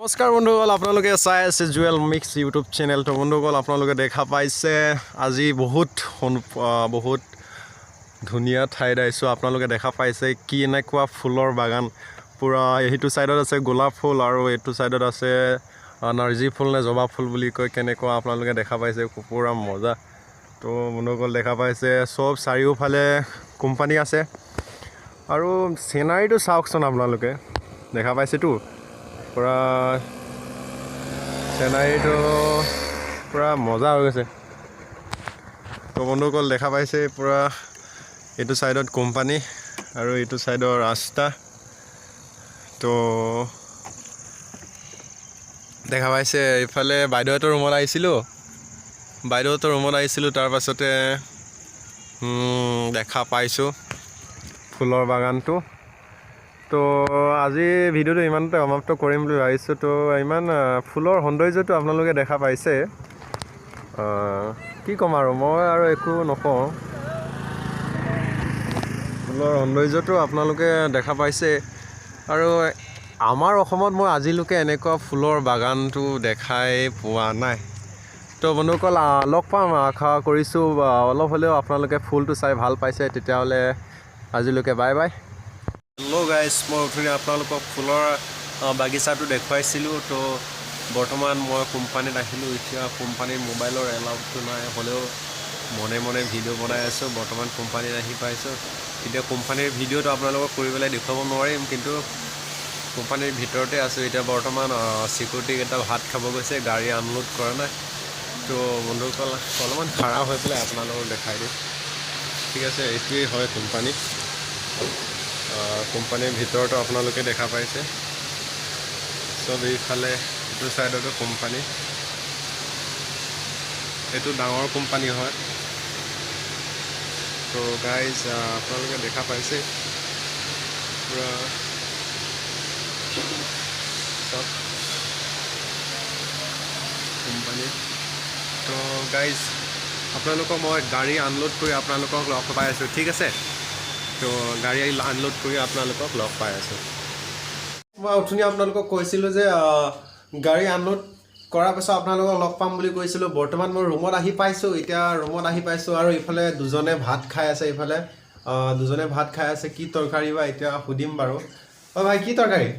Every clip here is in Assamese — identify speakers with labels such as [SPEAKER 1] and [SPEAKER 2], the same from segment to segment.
[SPEAKER 1] নমস্কাৰ বন্ধুসকল, আপোনালোকে চাই আছে জুৱেল মিক্স ইউটিউব চেনেল। তো বন্ধুসকল, আপোনালোকে দেখা পাইছে আজি বহুত ধুনীয়া ঠাইত আহিছোঁ। আপোনালোকে দেখা পাইছে কি এনেকুৱা ফুলৰ বাগান। পূৰা সেইটো ছাইডত আছে গোলাপ ফুল আৰু এইটো ছাইডত আছে নাৰ্জী ফুল নে জবা ফুল বুলি কয়, কেনেকুৱা আপোনালোকে দেখা পাইছে, পূৰা মজা। তো বন্ধুসকল দেখা পাইছে চব চাৰিওফালে কোম্পানী আছে আৰু চিনাৰীটো চাওকচোন, আপোনালোকে দেখা পাইছেতো পূৰা চিনাৰীটো পূৰা মজা হৈ গৈছে। তো বন্ধুসকল দেখা পাইছে পূৰা এইটো ছাইডত কোম্পানী আৰু এইটো ছাইডৰ ৰাস্তা। তো দেখা পাইছে এইফালে বাইদেউহঁতৰ ৰুমত আহিছিলোঁ, তাৰপাছতে দেখা পাইছোঁ ফুলৰ বাগানটো। তো আজি ভিডিঅ'টো ইমানতে সমাপ্ত কৰিম বুলি ভাবিছোঁ। তো ইমান ফুলৰ সৌন্দৰ্যটো আপোনালোকে দেখা পাইছে, কি ক'ম আৰু মই আৰু একো নকওঁ। ফুলৰ সৌন্দৰ্যটো আপোনালোকে দেখা পাইছে আৰু আমাৰ অসমত মই আজিলৈকে এনেকুৱা ফুলৰ বাগানটো দেখাই পোৱা নাই। তো বন্ধুসকল লগ পাম আশা কৰিছোঁ, অলপ হ'লেও আপোনালোকে ফুলটো চাই ভাল পাইছে। তেতিয়াহ'লে আজিলৈকে বাই বাই। হেল্ল' গাইজ, মই অথনি আপোনালোকক ফুলৰ বাগিচাটো দেখুৱাইছিলোঁ। তো বৰ্তমান মই কোম্পানীত আহিলোঁ। এতিয়া কোম্পানীৰ মোবাইলৰ এলাউডটো নাই, হ'লেও মনে মনে ভিডিঅ' বনাই আছোঁ। বৰ্তমান কোম্পানীত আহি পাইছোঁ। এতিয়া কোম্পানীৰ ভিডিঅ'টো আপোনালোকক কৰি পেলাই দেখুৱাব নোৱাৰিম, কিন্তু কোম্পানীৰ ভিতৰতে আছোঁ। এতিয়া বৰ্তমান চিকিউৰিটিকেইটা ভাত খাব গৈছে, গাড়ী আনলোড কৰা নাই। তো বন্ধুসকল অলপমান খাৰা হৈ পেলাই আপোনালোকক দেখাই দিম, ঠিক আছে। এইটোৱেই হয় কোম্পানী। কোম্পানীৰ ভিতৰতো আপোনালোকে দেখা পাইছে চব। এইফালে এইটো ছাইডতো কোম্পানী, এইটো ডাঙৰ কোম্পানী হয়। তো গাইজ আপোনালোকে দেখা পাইছে পূৰা চব কোম্পানী। তো গাইজ আপোনালোকক মই গাড়ী আনলোড কৰি আপোনালোকক লগ পাই আছোঁ, ঠিক আছে। তো গাড়ী আনলোড কৰি আপোনালোকক লগ পাই আছোঁ। মই অথনি আপোনালোকক কৈছিলোঁ যে গাড়ী আনলোড কৰাৰ পাছত আপোনালোকক লগ পাম বুলি কৈছিলোঁ। বৰ্তমান মই ৰুমত আহি পাইছোঁ। আৰু ইফালে দুজনে ভাত খাই আছে। কি তৰকাৰী বা এতিয়া সুধিম বাৰু। ভাই কি তৰকাৰী?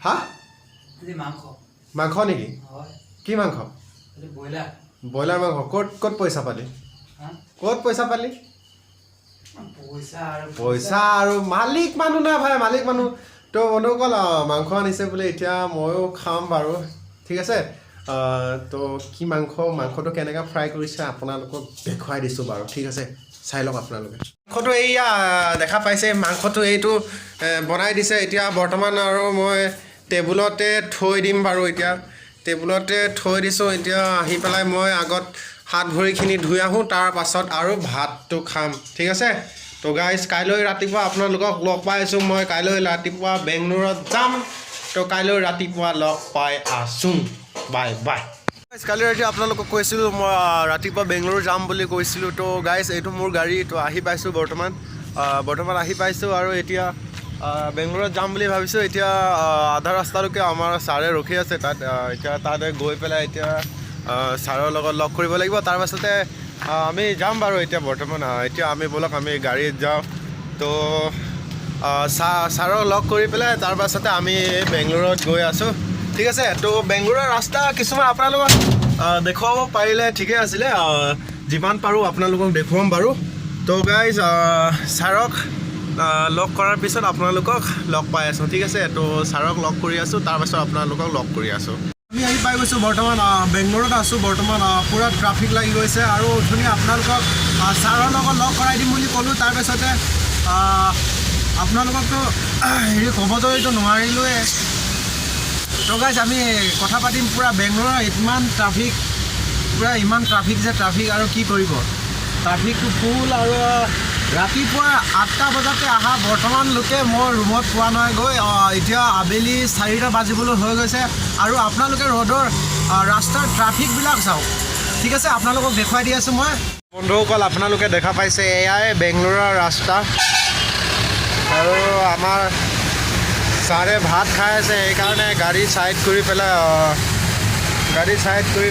[SPEAKER 1] হা, মাংস নেকি? কি মাংস? ব্ৰইলাৰ মাংস। ক'ত পইচা পালি? পইচা আৰু মালিক মানুহ না ভাই, মালিক মানুহ। তো বন্ধুসকল মাংস আনিছে বোলে, এতিয়া ময়ো খাম বাৰু, ঠিক আছে। তো কি মাংসটো কেনেকৈ ফ্ৰাই কৰিছে আপোনালোকক দেখুৱাই দিছোঁ বাৰু, ঠিক আছে। চাই লওক আপোনালোকে। মাংসটো এইয়া দেখা পাইছে, মাংসটো এইটো বনাই দিছে। এতিয়া বৰ্তমান আৰু মই টেবুলতে থৈ দিম বাৰু। এতিয়া টেবুলতে থৈ দিছোঁ। এতিয়া আহি পেলাই মই আগত হাত ভৰিখিনি ধুই আহোঁ, তাৰ পাছত আৰু ভাতটো খাম, ঠিক আছে। তো গাইজ কাইলৈ ৰাতিপুৱা আপোনালোকক লগ পাই আছোঁ। মই কাইলৈ ৰাতিপুৱা বেংগলোৰত যাম। তো কাইলৈ ৰাতিপুৱা লগ পাই আছোঁ, বাই বাই। কালি ৰাতি আপোনালোকক কৈছিলোঁ মই ৰাতিপুৱা বেংগলোৰ যাম বুলি কৈছিলোঁ। তো গাইজ এইটো মোৰ গাড়ী। তো আহি পাইছোঁ বৰ্তমান আহি পাইছোঁ আৰু এতিয়া বেংগলোৰত যাম বুলি ভাবিছোঁ। এতিয়া আধা ৰাস্তালৈকে আমাৰ ছাৰে ৰখি আছে তাত। এতিয়া তাতে গৈ পেলাই এতিয়া ছাৰৰ লগত লগ কৰিব লাগিব, তাৰ পাছতে আমি যাম বাৰু। এতিয়া বৰ্তমান এতিয়া আমি ব'লক আমি গাড়ীত যাওঁ। তো ছাৰক লগ কৰি পেলাই তাৰ পাছতে আমি বেংগলোৰত গৈ আছোঁ, ঠিক আছে। তো বেংগলোৰৰ ৰাস্তা কিছুমান আপোনালোকক দেখুৱাব পাৰিলে ঠিকেই আছিলে। যিমান পাৰোঁ আপোনালোকক দেখুৱাম বাৰু। তো গাইজ ছাৰক লগ কৰাৰ পিছত আপোনালোকক লগ পাই আছোঁ, ঠিক আছে। তো ছাৰক লগ কৰি আছোঁ, তাৰপাছত আপোনালোকক লগ কৰি আছোঁ। আমি আহি পাই গৈছোঁ বৰ্তমান বেংগলোৰত আছোঁ। বৰ্তমান পূৰা ট্ৰাফিক লাগি গৈছে আৰু ধুনীয়া আপোনালোকক ছাৰৰ লগত লগ কৰাই দিম বুলি ক'লোঁ। তাৰপিছতে আপোনালোককতো ক'বতো নোৱাৰিলোৱে। তো গাইজ আমি কথা পাতিম পূৰা বেংগলোৰৰ ইমান ট্ৰাফিক আৰু কি কৰিব। ট্ৰাফিকটো ফুল আৰু ৰাতিপুৱা 8টা বজাতে অহা বৰ্তমানলৈকে মই ৰুমত পোৱা নাই গৈ। এতিয়া আবেলি 4টা বাজিবলৈ হৈ গৈছে আৰু আপোনালোকে ৰ'দৰ ৰাস্তাৰ ট্ৰাফিকবিলাক চাওক, ঠিক আছে। আপোনালোকক দেখুৱাই দি আছোঁ মই। বন্ধুসকল আপোনালোকে দেখা পাইছে এয়াই বেংগলোৰৰ ৰাস্তা আৰু আমাৰ ছাৰে ভাত খাই আছে সেইকাৰণে গাড়ী ছাইড কৰি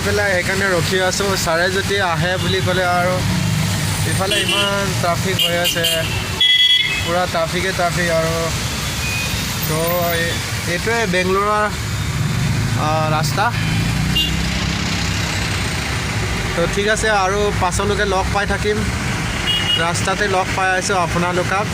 [SPEAKER 1] পেলাই সেইকাৰণে ৰখি আছোঁ ছাৰে যদি আহে বুলি ক'লে আৰু ইফালে ইমান ট্ৰাফিক হৈ আছে পূৰা ট্ৰাফিক আৰু তো এইটোৱে বেংগলোৰৰ ৰাস্তা তো ঠিক আছে আৰু পাছলৈকে লগ পাই থাকিম ৰাস্তাতে লগ পাই আছোঁ আপোনালোকক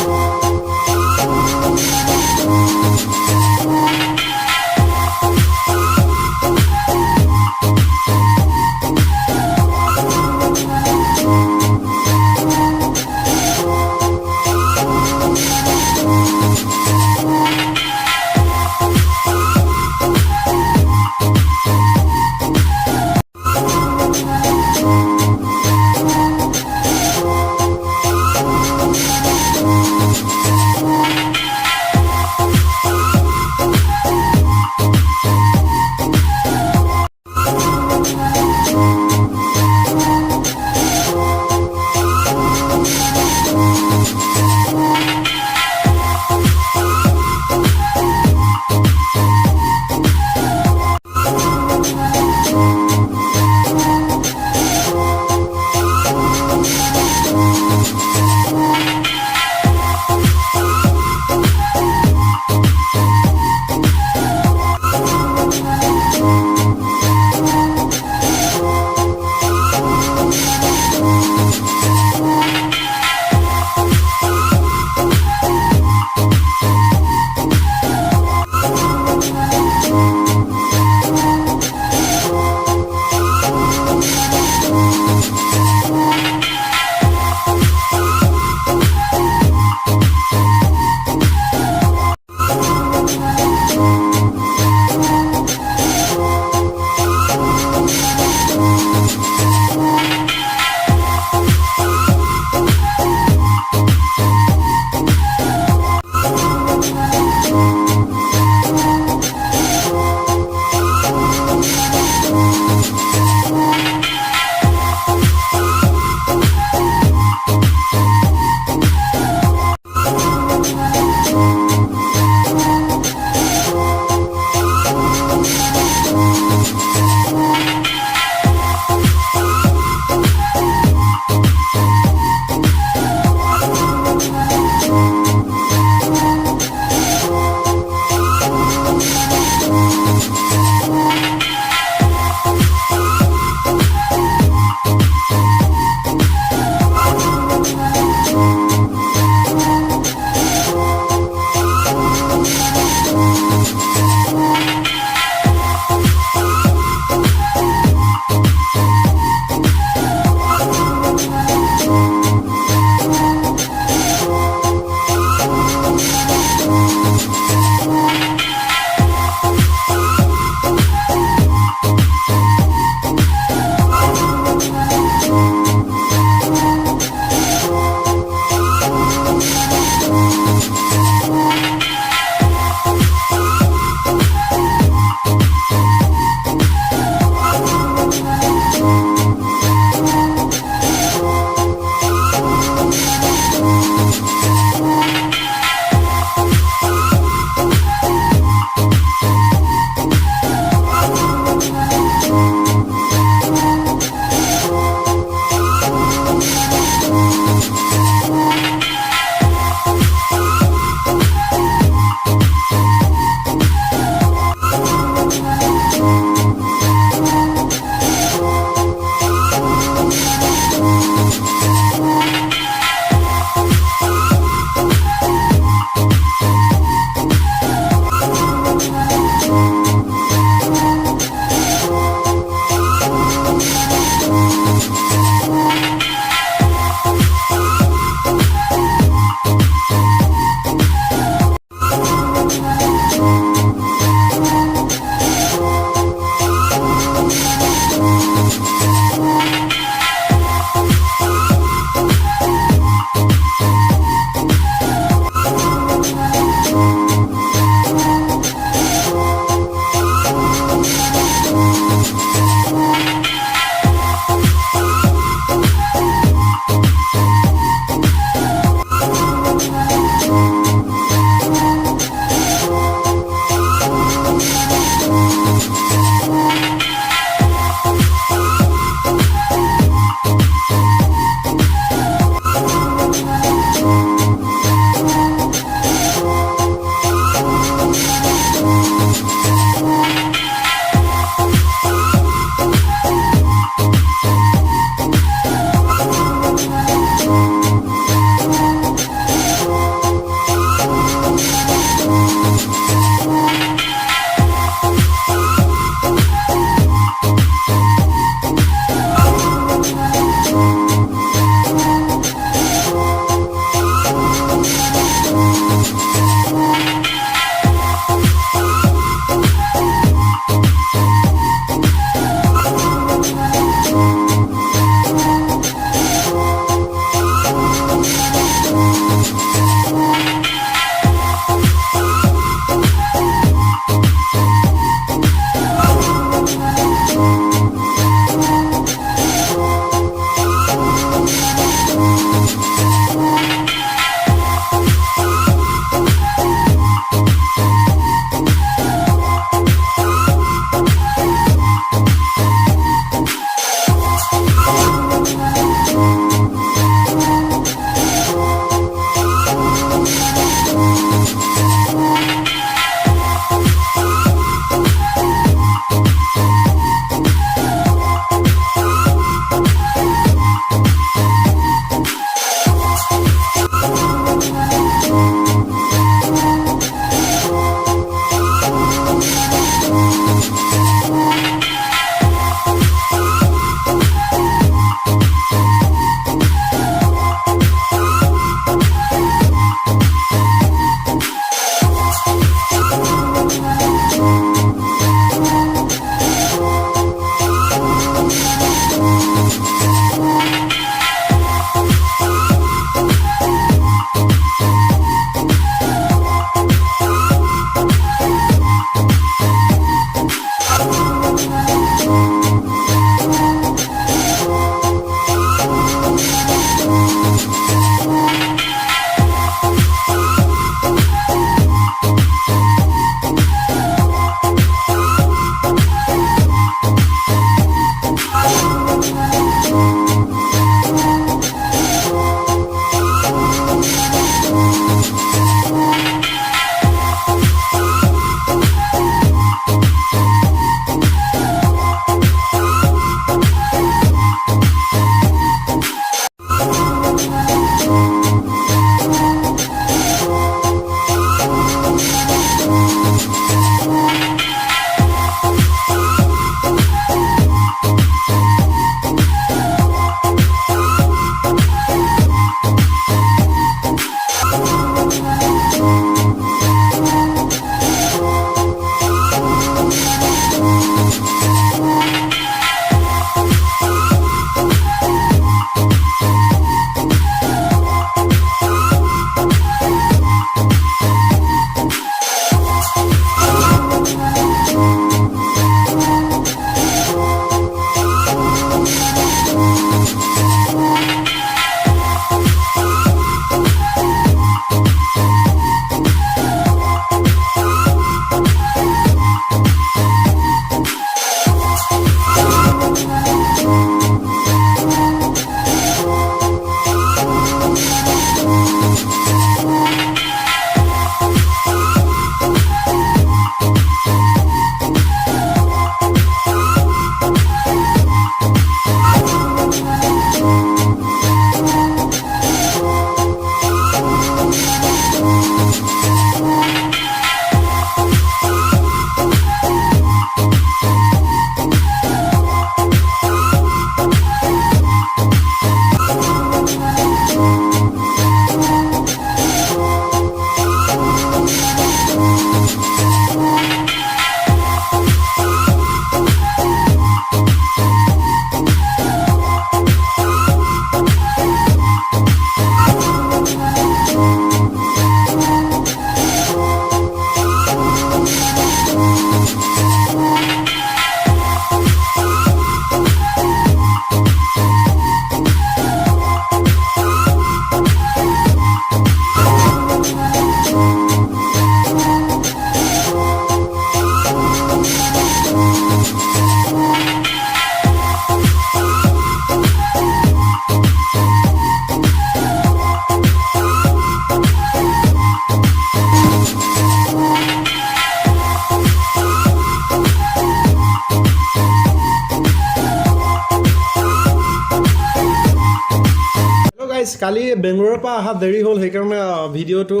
[SPEAKER 1] কালি বেংগলোৰৰ পৰা অহা দেৰি হ'ল সেইকাৰণে ভিডিঅ'টো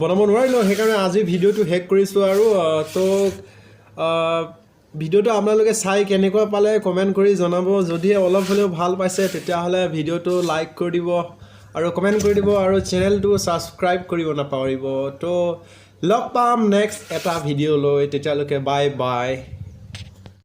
[SPEAKER 1] বনাব নোৱাৰিলোঁ সেইকাৰণে আজি ভিডিঅ'টো শেষ কৰিছোঁ আৰু তো ভিডিঅ'টো আপোনালোকে চাই কেনেকুৱা পালে কমেণ্ট কৰি জনাব যদি অলপ হ'লেও ভাল পাইছে তেতিয়াহ'লে ভিডিঅ'টো লাইক কৰি দিব আৰু কমেণ্ট কৰি দিব আৰু চেনেলটো ছাবস্ক্ৰাইব কৰিব নাপাহৰিব তো লগ পাম নেক্সট এটা ভিডিঅ' লৈ তেতিয়ালৈকে বাই বাই